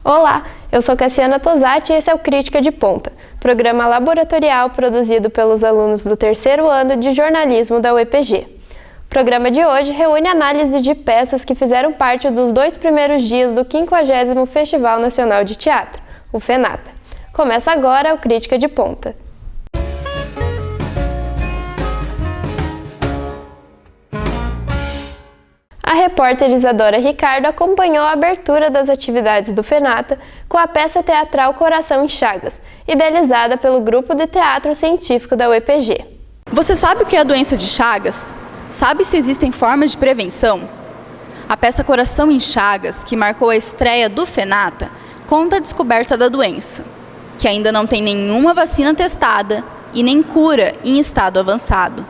Olá, eu sou Cassiana Tosati e esse é o Crítica de Ponta, programa laboratorial produzido pelos alunos do terceiro ano de jornalismo da UEPG. O programa de hoje reúne análise de peças que fizeram parte dos 2 primeiros dias do 50º Festival Nacional de Teatro, o FENATA. Começa agora o Crítica de Ponta. A repórter Isadora Ricardo acompanhou a abertura das atividades do FENATA com a peça teatral Coração em Chagas, idealizada pelo Grupo de Teatro Científico da UEPG. Você sabe o que é a doença de Chagas? Sabe se existem formas de prevenção? A peça Coração em Chagas, que marcou a estreia do FENATA, conta a descoberta da doença, que ainda não tem nenhuma vacina testada e nem cura em estado avançado.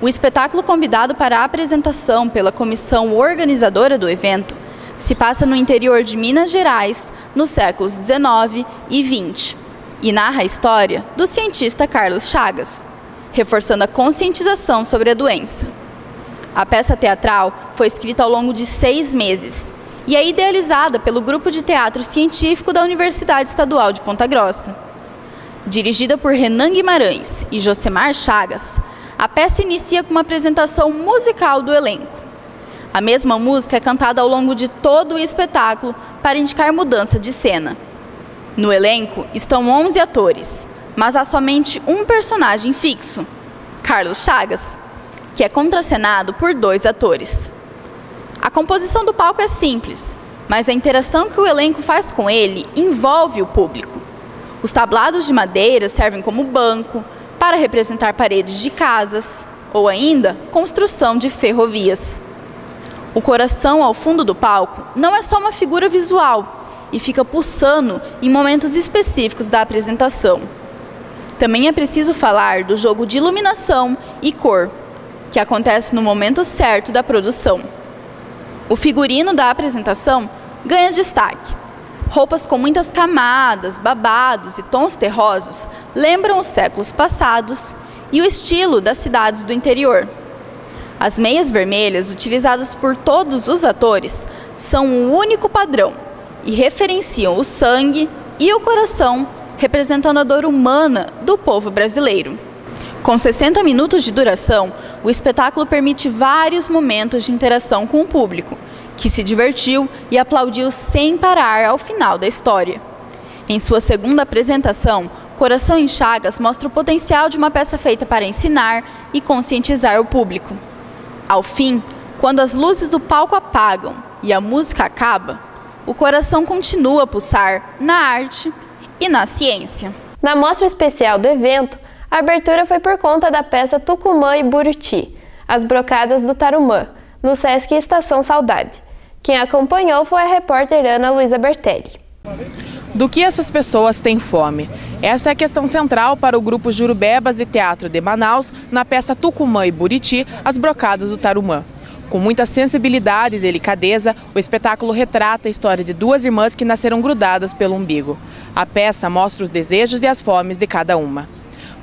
O espetáculo convidado para a apresentação pela comissão organizadora do evento se passa no interior de Minas Gerais, nos séculos XIX e XX, e narra a história do cientista Carlos Chagas, reforçando a conscientização sobre a doença. A peça teatral foi escrita ao longo de 6 meses e é idealizada pelo Grupo de Teatro Científico da Universidade Estadual de Ponta Grossa. Dirigida por Renan Guimarães e Josemar Chagas, a peça inicia com uma apresentação musical do elenco. A mesma música é cantada ao longo de todo o espetáculo para indicar mudança de cena. No elenco estão 11 atores, mas há somente um personagem fixo, Carlos Chagas, que é contracenado por 2 atores. A composição do palco é simples, mas a interação que o elenco faz com ele envolve o público. Os tablados de madeira servem como banco, para representar paredes de casas ou ainda construção de ferrovias. O coração ao fundo do palco não é só uma figura visual e fica pulsando em momentos específicos da apresentação. Também é preciso falar do jogo de iluminação e cor, que acontece no momento certo da produção. O figurino da apresentação ganha destaque. Roupas com muitas camadas, babados e tons terrosos lembram os séculos passados e o estilo das cidades do interior. As meias vermelhas, utilizadas por todos os atores, são um único padrão e referenciam o sangue e o coração, representando a dor humana do povo brasileiro. Com 60 minutos de duração, o espetáculo permite vários momentos de interação com o público, que se divertiu e aplaudiu sem parar ao final da história. Em sua segunda apresentação, Coração em Chagas mostra o potencial de uma peça feita para ensinar e conscientizar o público. Ao fim, quando as luzes do palco apagam e a música acaba, o coração continua a pulsar na arte e na ciência. Na mostra especial do evento, a abertura foi por conta da peça Tucumã e Buriti, As Brocadas do Tarumã, no Sesc Estação Saudade. Quem acompanhou foi a repórter Ana Luísa Bertelli. Do que essas pessoas têm fome? Essa é a questão central para o grupo Jurubebas de Teatro de Manaus na peça Tucumã e Buriti, As Brocadas do Tarumã. Com muita sensibilidade e delicadeza, o espetáculo retrata a história de 2 irmãs que nasceram grudadas pelo umbigo. A peça mostra os desejos e as fomes de cada uma.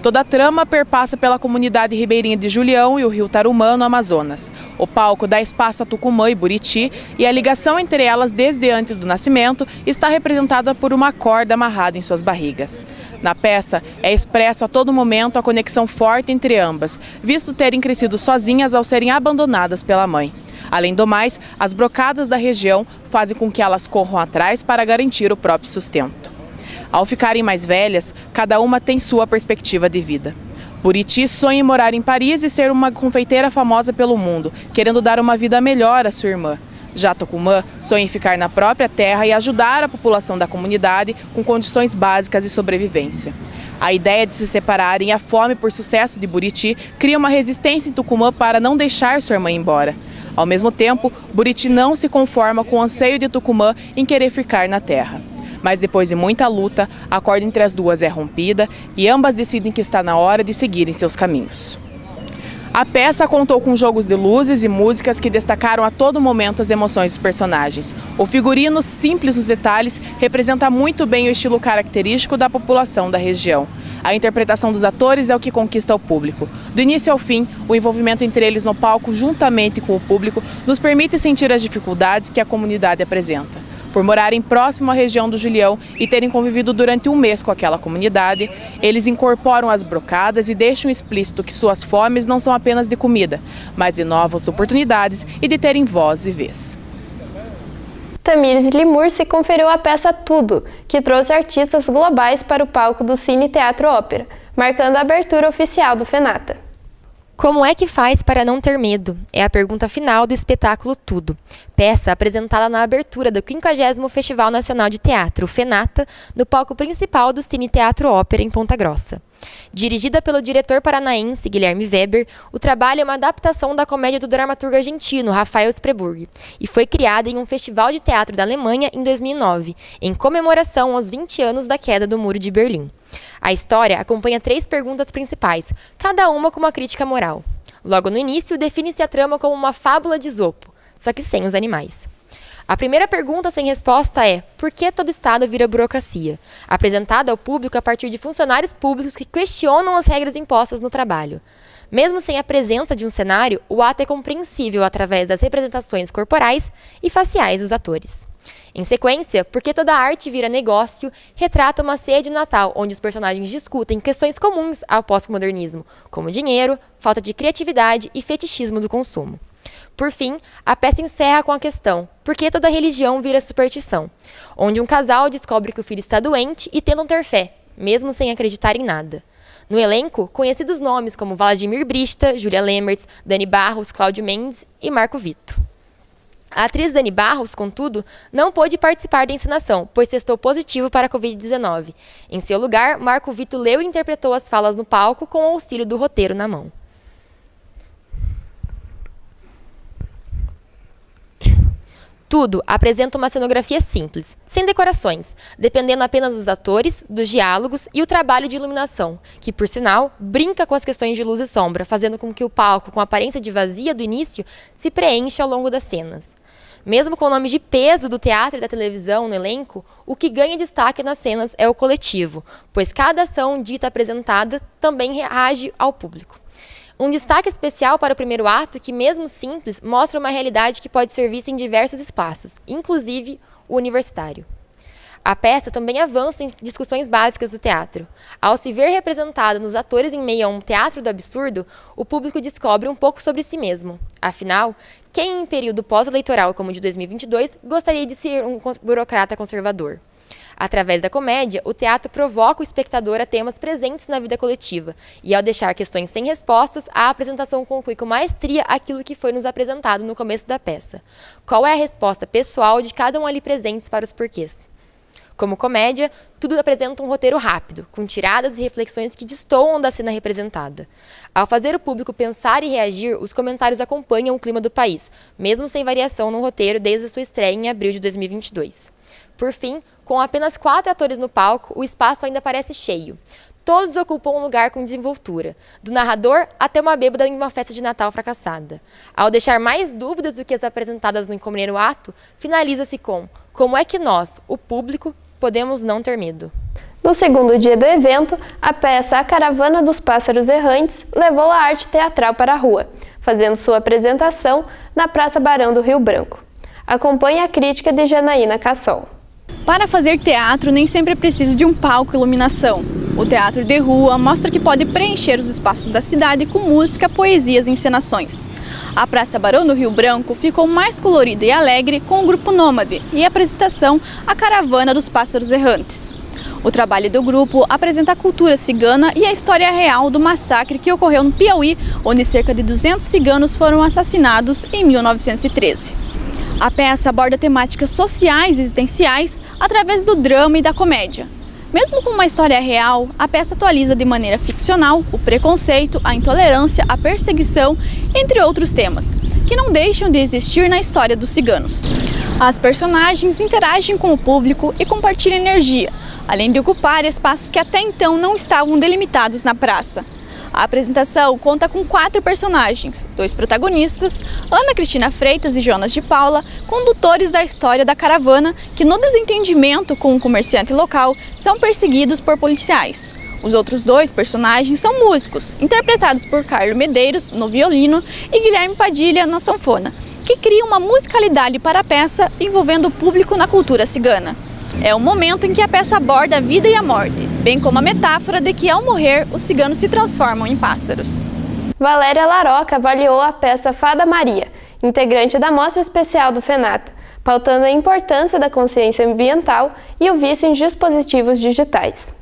Toda a trama perpassa pela comunidade ribeirinha de Julião e o rio Tarumã, no Amazonas. O palco dá espaço a Tucumã e Buriti e a ligação entre elas desde antes do nascimento está representada por uma corda amarrada em suas barrigas. Na peça, é expresso a todo momento a conexão forte entre ambas, visto terem crescido sozinhas ao serem abandonadas pela mãe. Além do mais, as brocadas da região fazem com que elas corram atrás para garantir o próprio sustento. Ao ficarem mais velhas, cada uma tem sua perspectiva de vida. Buriti sonha em morar em Paris e ser uma confeiteira famosa pelo mundo, querendo dar uma vida melhor à sua irmã. Já Tucumã sonha em ficar na própria terra e ajudar a população da comunidade com condições básicas de sobrevivência. A ideia de se separarem e a fome por sucesso de Buriti cria uma resistência em Tucumã para não deixar sua irmã embora. Ao mesmo tempo, Buriti não se conforma com o anseio de Tucumã em querer ficar na terra. Mas depois de muita luta, a corda entre as duas é rompida e ambas decidem que está na hora de seguirem seus caminhos. A peça contou com jogos de luzes e músicas que destacaram a todo momento as emoções dos personagens. O figurino, simples nos detalhes, representa muito bem o estilo característico da população da região. A interpretação dos atores é o que conquista o público. Do início ao fim, o envolvimento entre eles no palco, juntamente com o público, nos permite sentir as dificuldades que a comunidade apresenta. Por morarem próximo à região do Julião e terem convivido durante um mês com aquela comunidade, eles incorporam as brocadas e deixam explícito que suas fomes não são apenas de comida, mas de novas oportunidades e de terem voz e vez. Tamires Limursi conferiu a peça Tudo, que trouxe artistas globais para o palco do Cine Teatro Ópera, marcando a abertura oficial do FENATA. Como é que faz para não ter medo? É a pergunta final do espetáculo Tudo, peça apresentada na abertura do 50º Festival Nacional de Teatro, FENATA, no palco principal do Cine Teatro Ópera, em Ponta Grossa. Dirigida pelo diretor paranaense Guilherme Weber, o trabalho é uma adaptação da comédia do dramaturgo argentino Rafael Spreeburg e foi criada em um festival de teatro da Alemanha em 2009, em comemoração aos 20 anos da queda do Muro de Berlim. A história acompanha 3 perguntas principais, cada uma com uma crítica moral. Logo no início, define-se a trama como uma fábula de Esopo, só que sem os animais. A primeira pergunta sem resposta é: por que todo Estado vira burocracia? Apresentada ao público a partir de funcionários públicos que questionam as regras impostas no trabalho. Mesmo sem a presença de um cenário, o ato é compreensível através das representações corporais e faciais dos atores. Em sequência, Porque Toda Arte Vira Negócio retrata uma ceia de Natal onde os personagens discutem questões comuns ao pós-modernismo, como dinheiro, falta de criatividade e fetichismo do consumo. Por fim, a peça encerra com a questão: por que toda religião vira superstição? Onde um casal descobre que o filho está doente e tentam ter fé, mesmo sem acreditar em nada. No elenco, conhecidos nomes como Vladimir Brista, Júlia Lemertz, Dani Barros, Cláudio Mendes e Marco Vitto. A atriz Dani Barros, contudo, não pôde participar da encenação, pois testou positivo para a Covid-19. Em seu lugar, Marco Vitto leu e interpretou as falas no palco com o auxílio do roteiro na mão. Tudo apresenta uma cenografia simples, sem decorações, dependendo apenas dos atores, dos diálogos e o trabalho de iluminação, que, por sinal, brinca com as questões de luz e sombra, fazendo com que o palco, com a aparência de vazia do início, se preencha ao longo das cenas. Mesmo com o nome de peso do teatro e da televisão no elenco, o que ganha destaque nas cenas é o coletivo, pois cada ação dita apresentada também reage ao público. Um destaque especial para o primeiro ato, que, mesmo simples, mostra uma realidade que pode ser vista em diversos espaços, inclusive o universitário. A peça também avança em discussões básicas do teatro. Ao se ver representado nos atores em meio a um teatro do absurdo, o público descobre um pouco sobre si mesmo. Afinal, quem em período pós-eleitoral como o de 2022 gostaria de ser um burocrata conservador? Através da comédia, o teatro provoca o espectador a temas presentes na vida coletiva, e ao deixar questões sem respostas, a apresentação conclui com maestria aquilo que foi nos apresentado no começo da peça. Qual é a resposta pessoal de cada um ali presentes para os porquês? Como comédia, tudo apresenta um roteiro rápido, com tiradas e reflexões que destoam da cena representada. Ao fazer o público pensar e reagir, os comentários acompanham o clima do país, mesmo sem variação no roteiro desde a sua estreia em abril de 2022. Por fim, com apenas 4 atores no palco, o espaço ainda parece cheio. Todos ocupam um lugar com desenvoltura, do narrador até uma bêbada em uma festa de Natal fracassada. Ao deixar mais dúvidas do que as apresentadas no primeiro ato, finaliza-se com: como é que nós, o público, podemos não ter medo? No segundo dia do evento, a peça A Caravana dos Pássaros Errantes levou a arte teatral para a rua, fazendo sua apresentação na Praça Barão do Rio Branco. Acompanhe a crítica de Janaína Cassol. Para fazer teatro, nem sempre é preciso de um palco e iluminação. O teatro de rua mostra que pode preencher os espaços da cidade com música, poesias e encenações. A Praça Barão do Rio Branco ficou mais colorida e alegre com o grupo Nômade e a apresentação A Caravana dos Pássaros Errantes. O trabalho do grupo apresenta a cultura cigana e a história real do massacre que ocorreu no Piauí, onde cerca de 200 ciganos foram assassinados em 1913. A peça aborda temáticas sociais e existenciais através do drama e da comédia. Mesmo com uma história real, a peça atualiza de maneira ficcional o preconceito, a intolerância, a perseguição, entre outros temas, que não deixam de existir na história dos ciganos. As personagens interagem com o público e compartilham energia, além de ocupar espaços que até então não estavam delimitados na praça. A apresentação conta com 4 personagens, 2 protagonistas, Ana Cristina Freitas e Jonas de Paula, condutores da história da caravana, que no desentendimento com um comerciante local são perseguidos por policiais. Os outros 2 personagens são músicos, interpretados por Carlo Medeiros no violino e Guilherme Padilha na sanfona, que que cria uma musicalidade para a peça envolvendo o público na cultura cigana. É o momento em que a peça aborda a vida e a morte, bem como a metáfora de que ao morrer os ciganos se transformam em pássaros. Valéria Laroca avaliou a peça Fada Maria, integrante da Mostra Especial do FENATA, pautando a importância da consciência ambiental e o vício em dispositivos digitais.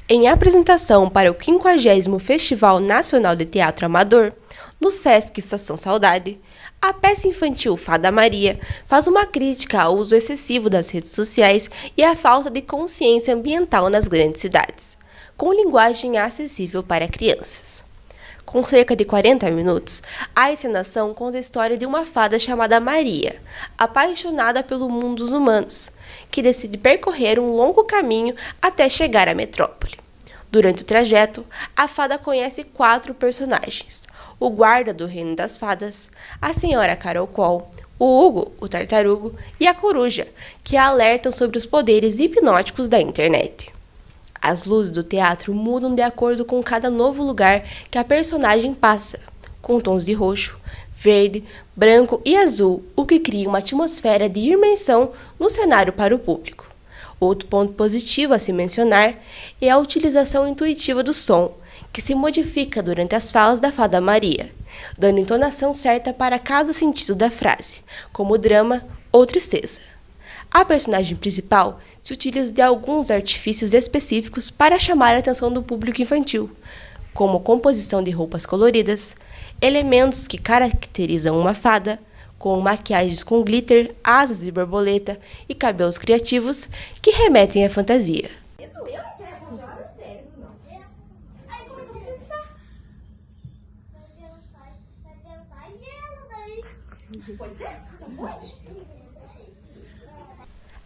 Em apresentação para o 50º Festival Nacional de Teatro Amador, no Sesc Estação Saudade, a peça infantil Fada Maria faz uma crítica ao uso excessivo das redes sociais e à falta de consciência ambiental nas grandes cidades, com linguagem acessível para crianças. Com cerca de 40 minutos, a encenação conta a história de uma fada chamada Maria, apaixonada pelo mundo dos humanos, que decide percorrer um longo caminho até chegar à metrópole. Durante o trajeto, a fada conhece 4 personagens: o guarda do reino das fadas, a senhora Carocol, o Hugo, o tartarugo, e a coruja, que a alertam sobre os poderes hipnóticos da internet. As luzes do teatro mudam de acordo com cada novo lugar que a personagem passa, com tons de roxo, verde, branco e azul, o que cria uma atmosfera de imersão no cenário para o público. Outro ponto positivo a se mencionar é a utilização intuitiva do som, que se modifica durante as falas da Fada Maria, dando entonação certa para cada sentido da frase, como drama ou tristeza. A personagem principal se utiliza de alguns artifícios específicos para chamar a atenção do público infantil, como composição de roupas coloridas, elementos que caracterizam uma fada, como maquiagens com glitter, asas de borboleta e cabelos criativos que remetem à fantasia.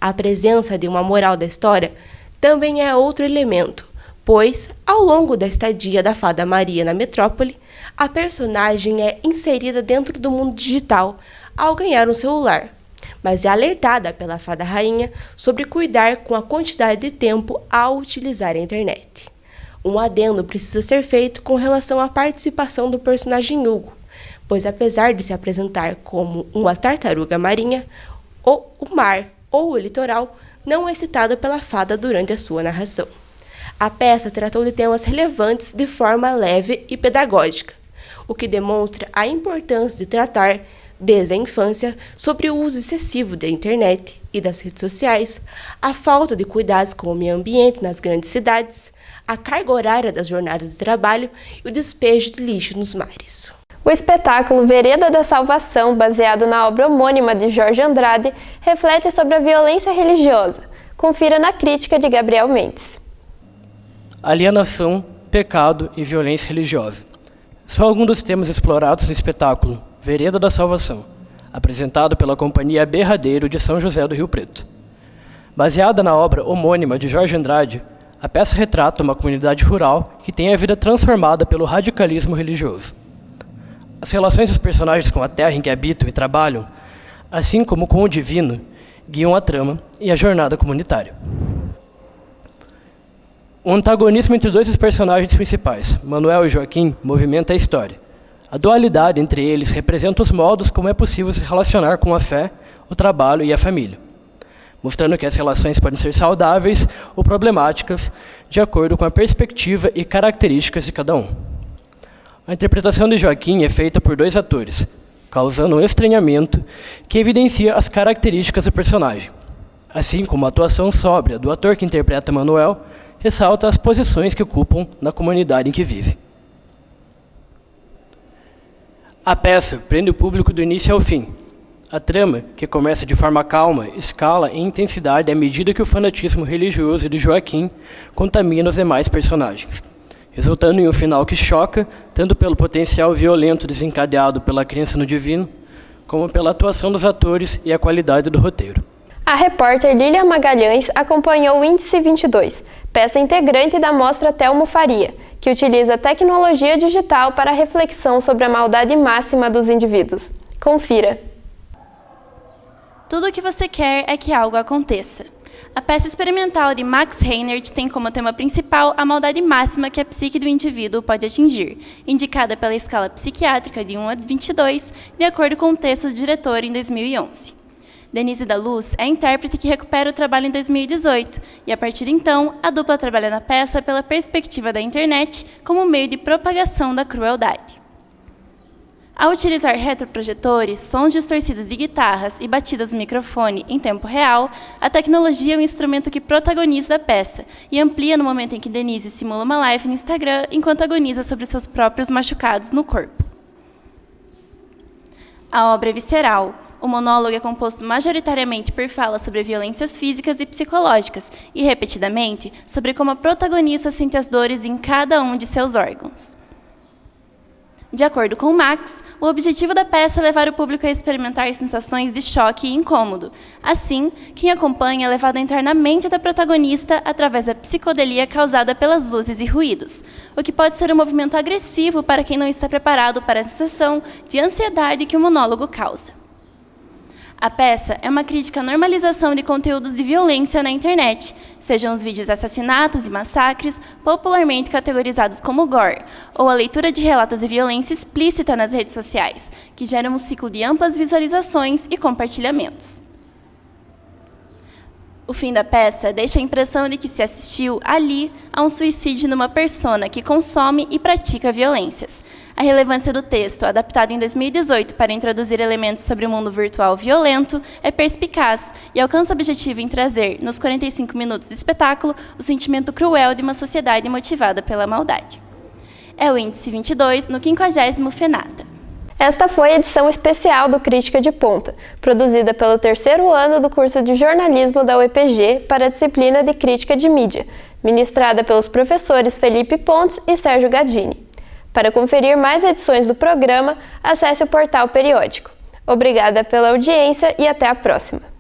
A presença de uma moral da história também é outro elemento, pois, ao longo da estadia da Fada Maria na metrópole, a personagem é inserida dentro do mundo digital ao ganhar um celular, mas é alertada pela Fada Rainha sobre cuidar com a quantidade de tempo ao utilizar a internet. Um adendo precisa ser feito com relação à participação do personagem Hugo, pois apesar de se apresentar como uma tartaruga marinha, o mar ou o litoral não é citado pela fada durante a sua narração. A peça tratou de temas relevantes de forma leve e pedagógica, o que demonstra a importância de tratar, desde a infância, sobre o uso excessivo da internet e das redes sociais, a falta de cuidados com o meio ambiente nas grandes cidades, a carga horária das jornadas de trabalho e o despejo de lixo nos mares. O espetáculo Vereda da Salvação, baseado na obra homônima de Jorge Andrade, reflete sobre a violência religiosa. Confira na crítica de Gabriel Mendes. Alienação, pecado e violência religiosa. São alguns dos temas explorados no espetáculo Vereda da Salvação, apresentado pela Companhia Berradeiro de São José do Rio Preto. Baseada na obra homônima de Jorge Andrade, a peça retrata uma comunidade rural que tem a vida transformada pelo radicalismo religioso. As relações dos personagens com a terra em que habitam e trabalham, assim como com o divino, guiam a trama e a jornada comunitária. O antagonismo entre dois dos personagens principais, Manuel e Joaquim, movimenta a história. A dualidade entre eles representa os modos como é possível se relacionar com a fé, o trabalho e a família, mostrando que as relações podem ser saudáveis ou problemáticas de acordo com a perspectiva e características de cada um. A interpretação de Joaquim é feita por 2 atores, causando um estranhamento que evidencia as características do personagem, assim como a atuação sóbria do ator que interpreta Manuel ressalta as posições que ocupam na comunidade em que vive. A peça prende o público do início ao fim. A trama, que começa de forma calma, escala em intensidade à medida que o fanatismo religioso de Joaquim contamina os demais personagens, resultando em um final que choca, tanto pelo potencial violento desencadeado pela crença no divino, como pela atuação dos atores e a qualidade do roteiro. A repórter Lília Magalhães acompanhou o Índice 22, peça integrante da mostra Telmo Faria, que utiliza tecnologia digital para a reflexão sobre a maldade máxima dos indivíduos. Confira! Tudo o que você quer é que algo aconteça. A peça experimental de Max Reinhardt tem como tema principal a maldade máxima que a psique do indivíduo pode atingir, indicada pela escala psiquiátrica de 1 a 22, de acordo com o texto do diretor em 2011. Denise da Luz é a intérprete que recupera o trabalho em 2018, e a partir de então, a dupla trabalha na peça pela perspectiva da internet como meio de propagação da crueldade. Ao utilizar retroprojetores, sons distorcidos de guitarras e batidas do microfone em tempo real, a tecnologia é um instrumento que protagoniza a peça e amplia no momento em que Denise simula uma live no Instagram enquanto agoniza sobre seus próprios machucados no corpo. A obra é visceral. O monólogo é composto majoritariamente por falas sobre violências físicas e psicológicas e, repetidamente, sobre como a protagonista sente as dores em cada um de seus órgãos. De acordo com Max, o objetivo da peça é levar o público a experimentar sensações de choque e incômodo. Assim, quem acompanha é levado a entrar na mente da protagonista através da psicodelia causada pelas luzes e ruídos, o que pode ser um movimento agressivo para quem não está preparado para a sensação de ansiedade que o monólogo causa. A peça é uma crítica à normalização de conteúdos de violência na internet, sejam os vídeos de assassinatos e massacres, popularmente categorizados como gore, ou a leitura de relatos de violência explícita nas redes sociais, que geram um ciclo de amplas visualizações e compartilhamentos. O fim da peça deixa a impressão de que se assistiu, ali, a um suicídio numa persona que consome e pratica violências. A relevância do texto, adaptado em 2018 para introduzir elementos sobre o mundo virtual violento, é perspicaz e alcança o objetivo em trazer, nos 45 minutos de espetáculo, o sentimento cruel de uma sociedade motivada pela maldade. É o Índice 22, no 50º FENATA. Esta foi a edição especial do Crítica de Ponta, produzida pelo 3º ano do curso de jornalismo da UEPG para a disciplina de Crítica de Mídia, ministrada pelos professores Felipe Pontes e Sérgio Gadini. Para conferir mais edições do programa, acesse o portal periódico. Obrigada pela audiência e até a próxima!